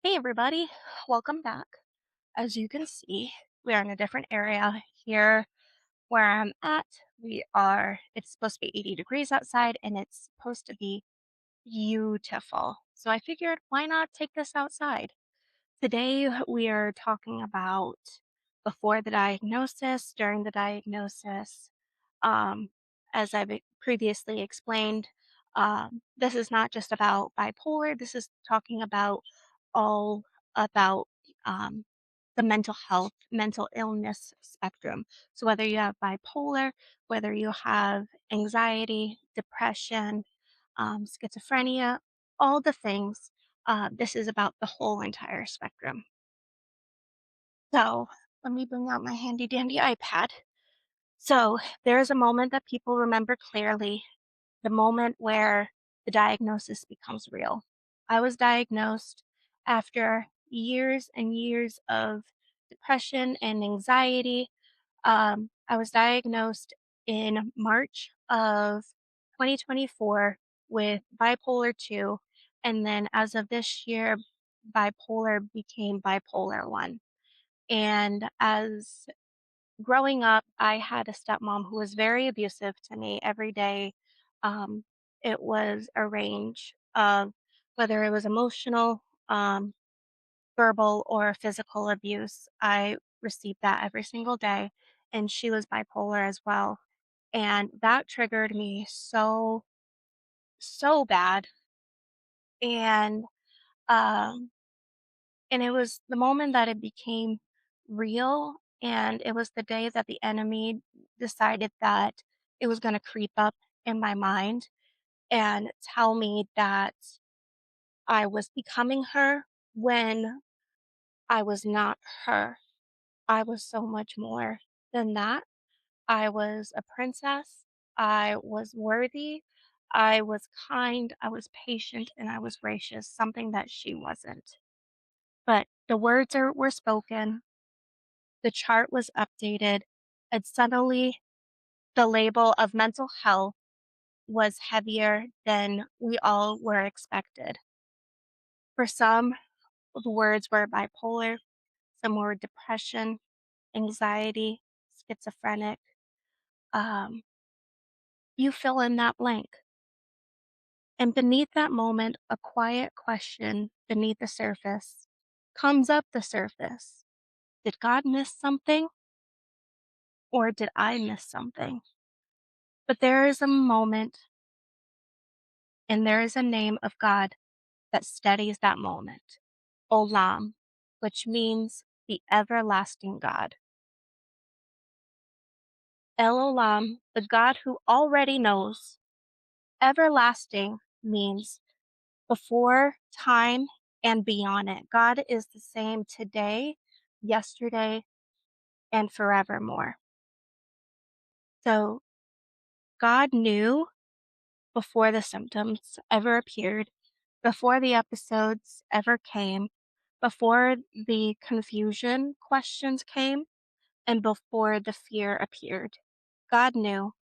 Hey everybody, welcome back. As you can see, we are in a different area here where I'm at. It's supposed to be 80 degrees outside and it's supposed to be beautiful. So I figured, why not take this outside? Today we are talking about before the diagnosis, during the diagnosis. Um, as previously explained, this is not just about bipolar. This is talking about all about um, the mental health, mental illness spectrum. So whether you have bipolar, whether you have anxiety, depression, schizophrenia, all the things, this is about the whole entire spectrum. So let me bring out my handy dandy iPad. So there is a moment that people remember clearly, the moment where the diagnosis becomes real. I was diagnosed after years and years of depression and anxiety. I was diagnosed in March of 2024 with bipolar 2. And then as of this year, bipolar became bipolar 1. And as growing up, I had a stepmom who was very abusive to me every day. Um, it was a range of whether it was emotional, verbal, or physical abuse. I received that every single day. And she was bipolar as well. And that triggered me so bad. And um, And it was the moment that it became real, and it was the day that the enemy decided that it was gonna creep up in my mind and tell me that I was becoming her when I was not her. I was so much more than that. I was a princess. I was worthy. I was kind. I was patient, and I was gracious, something that she wasn't. But the were spoken. The chart was updated, and suddenly the label of mental health was heavier than we all were expected. For some, the words were bipolar, some were depression, anxiety, schizophrenic. Um, you fill in that blank. And beneath that moment, a quiet question beneath the surface comes up the surface. Did God miss something? Or did I miss something? But there is a moment and there is a name of God that steadies that moment. Olam, which means the everlasting God. El Olam, the God who already knows. Everlasting means before time and beyond it. God is the same today, yesterday, and forevermore. So God knew before the symptoms ever appeared, before the episodes ever came, before the confusion questions came, and before the fear appeared. God knew.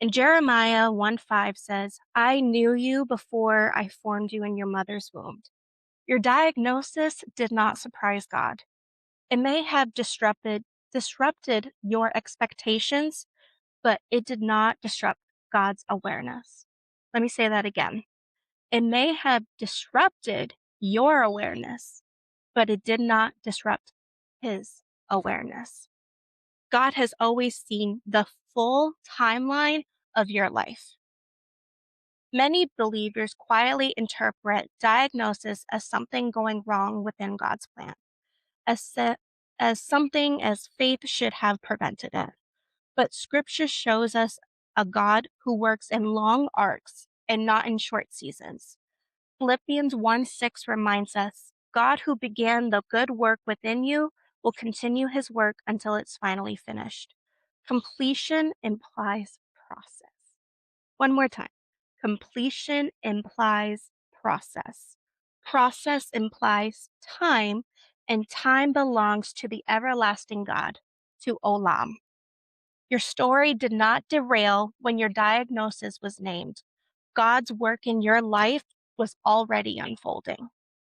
And Jeremiah 1:5 says, I knew you before I formed you in your mother's womb. Your diagnosis did not surprise God. It may have disrupted your expectations, but it did not disrupt God's awareness. Let me say that again. It may have disrupted your awareness, but it did not disrupt his awareness. God has always seen the full timeline of your life. Many believers quietly interpret diagnosis as something going wrong within God's plan, as, se- as something as faith should have prevented it. But scripture shows us a God who works in long arcs and not in short seasons. Philippians 1:6 reminds us God who began the good work within you will continue his work until it's finally finished. Completion implies process. One more time. Completion implies process. Process implies time, and time belongs to the everlasting God, to Olam. Your story did not derail when your diagnosis was named. God's work in your life was already unfolding.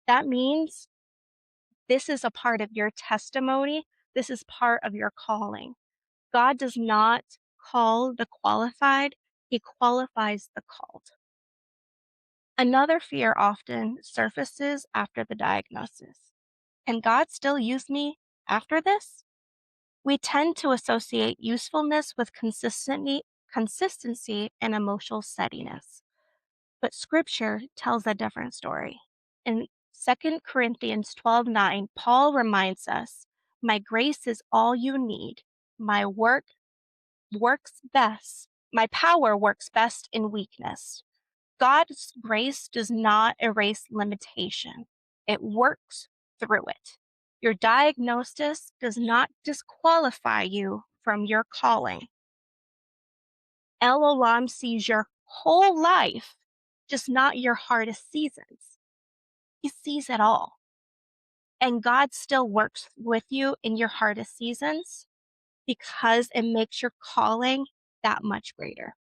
That means This is a part of your testimony. This is part of your calling. God does not call the qualified, He qualifies the called. Another fear often surfaces after the diagnosis. Can God still use me after this? We tend to associate usefulness with consistency and emotional steadiness. But scripture tells a different story. In 2 Corinthians 12:9, Paul reminds us, "My grace is all you need. My works best. My power works best in weakness." God's grace does not erase limitation. It works through it. Your diagnosis does not disqualify you from your calling. El Olam sees your whole life, just not your hardest seasons. He sees it all. And God still works with you in your hardest seasons because it makes your calling that much greater.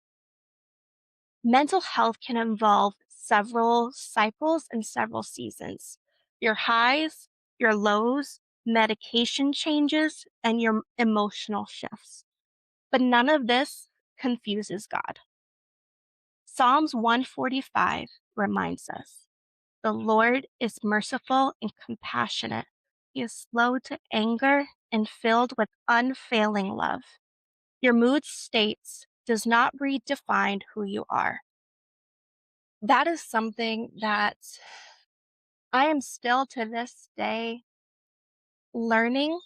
Mental health can involve several cycles and several seasons. Your highs, your lows, medication changes, and your emotional shifts. But none of this confuses God. Psalms 145 reminds us, "The Lord is merciful and compassionate. He is slow to anger and filled with unfailing love." Your mood states does not redefine who you are. That is something that I am still to this day learning.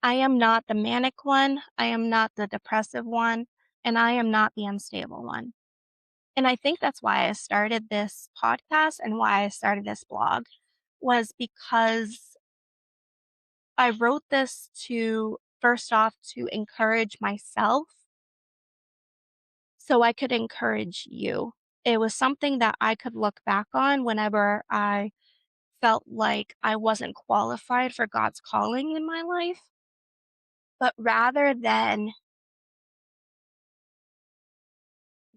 I am not the manic one, I am not the depressive one, and I am not the unstable one. And I think that's why I started this podcast and why I started this blog was because I wrote this to first off to encourage myself so I could encourage you. It was something that I could look back on whenever I felt like I wasn't qualified for God's calling in my life. But rather than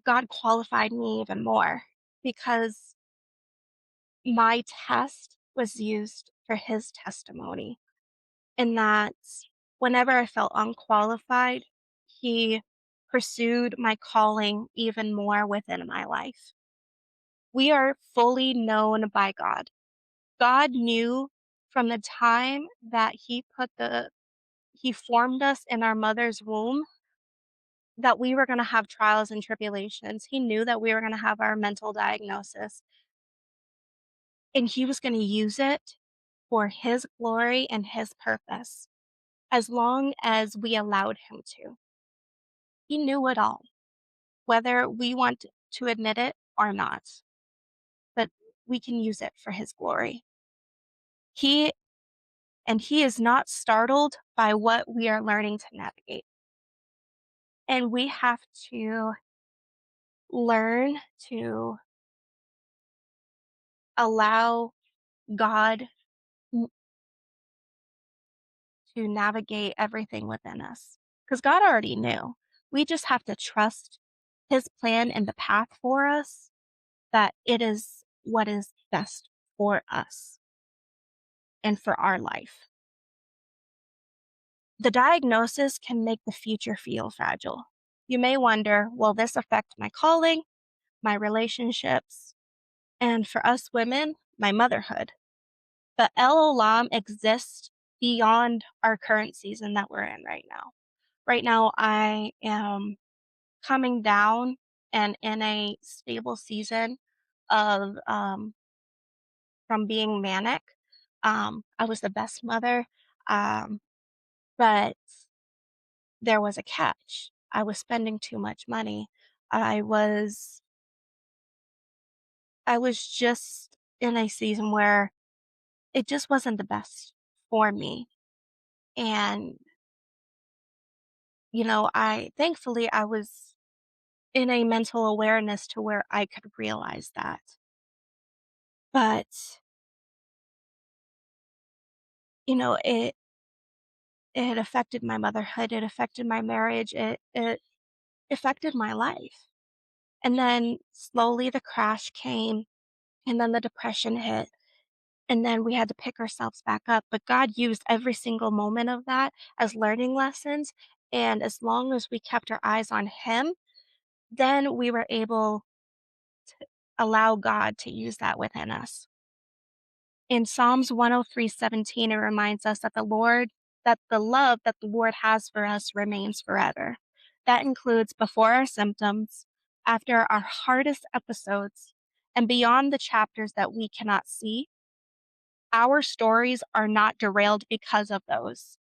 God qualified me even more because my test was used for his testimony. And that whenever I felt unqualified, he pursued my calling even more within my life. We are fully known by God. God knew from the time that he formed us in our mother's womb that we were going to have trials and tribulations. He knew that we were going to have our mental diagnosis and he was going to use it for his glory and his purpose as long as we allowed him to. He knew it all, whether we want to admit it or not, but we can use it for his glory. He he is not startled by what we are learning to navigate. And we have to learn to allow God to navigate everything within us because God already knew. We just have to trust his plan and the path for us, that it is what is best for us and for our life. The diagnosis can make the future feel fragile. You may wonder, will this affect my calling, my relationships, and for us women, my motherhood? But El Olam exists beyond our current season that we're in right now. Right now, I am coming down and in a stable season of from being manic. I was the best mother, um, but there was a catch. I was spending too much money. I was I was just in a season where it just wasn't the best for me. And I thankfully I was in a mental awareness to where I could realize that. But, it affected my motherhood, it affected my marriage, it affected my life. And then slowly the crash came and then the depression hit. and then we had to pick ourselves back up. But God used every single moment of that as learning lessons. And as long as we kept our eyes on Him, then we were able to allow God to use that within us. In Psalms 103:17, it reminds us that the love that the Lord has for us remains forever. That includes before our symptoms, after our hardest episodes, and beyond the chapters that we cannot see. Our stories are not derailed because of those.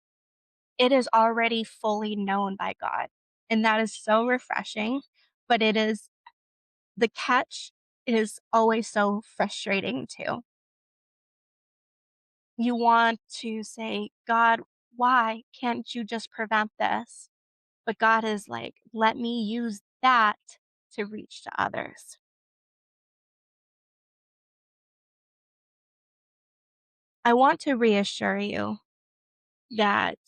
It is already fully known by God. And that is so refreshing, but the catch is always so frustrating too. You want to say, God, why can't you just prevent this? But God is like, let me use that to reach to others. I want to reassure you that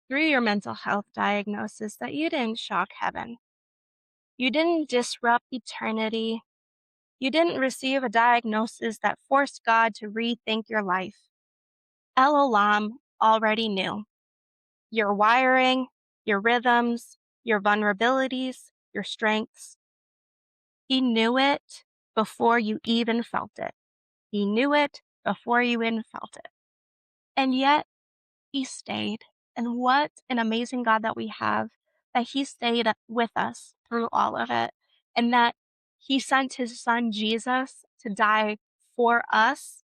through your mental health diagnosis that you didn't shock heaven. You didn't disrupt eternity. You didn't receive a diagnosis that forced God to rethink your life. El Olam already knew your wiring, your rhythms, your vulnerabilities, your strengths. He knew it before you even felt it. He knew it before you even felt it. And yet, He stayed. And what an amazing God that we have, that He stayed with us through all of it. And that He sent His Son Jesus to die for us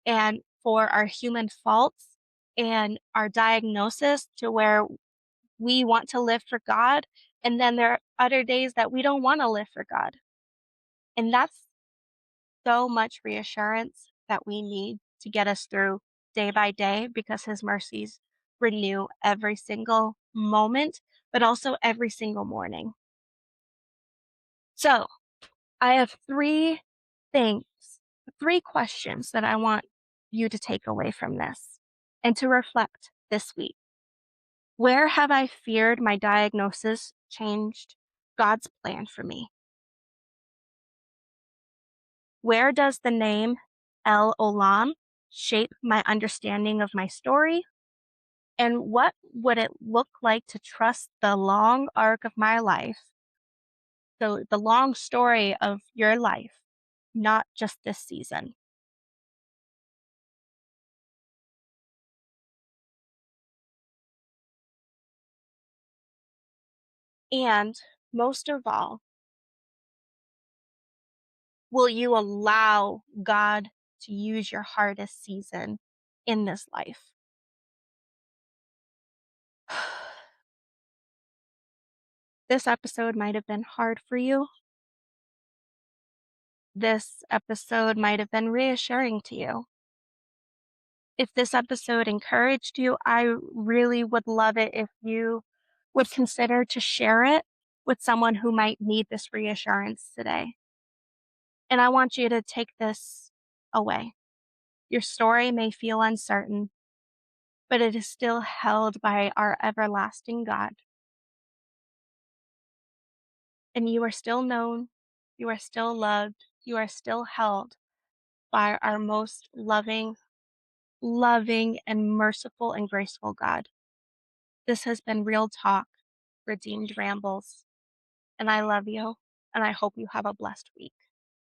and for our human faults and our diagnosis to where we want to live for God. And then there are other days that we don't want to live for God. And that's so much reassurance that we need to get us through day by day because His mercies renew every single moment, but also every single morning. So I have things, three questions that I want you to take away from this and to reflect this week. Where have I feared my diagnosis changed God's plan for me? Where does the name El Olam shape my understanding of my story? And what would it look like to trust the long arc of my life, the long story of your life, not just this season? And most of all, will you allow God to use your hardest season in this life? This episode might have been hard for you. This episode might have been reassuring to you. If this episode encouraged you, I really would love it if you would consider to share it with someone who might need this reassurance today. And I want you to take this away. Your story may feel uncertain, but it is still held by our everlasting God. And you are still known, you are still loved, you are still held by our most loving, and merciful and graceful God. This has been Real Talk, Redeemed Rambles, and I love you, and I hope you have a blessed week.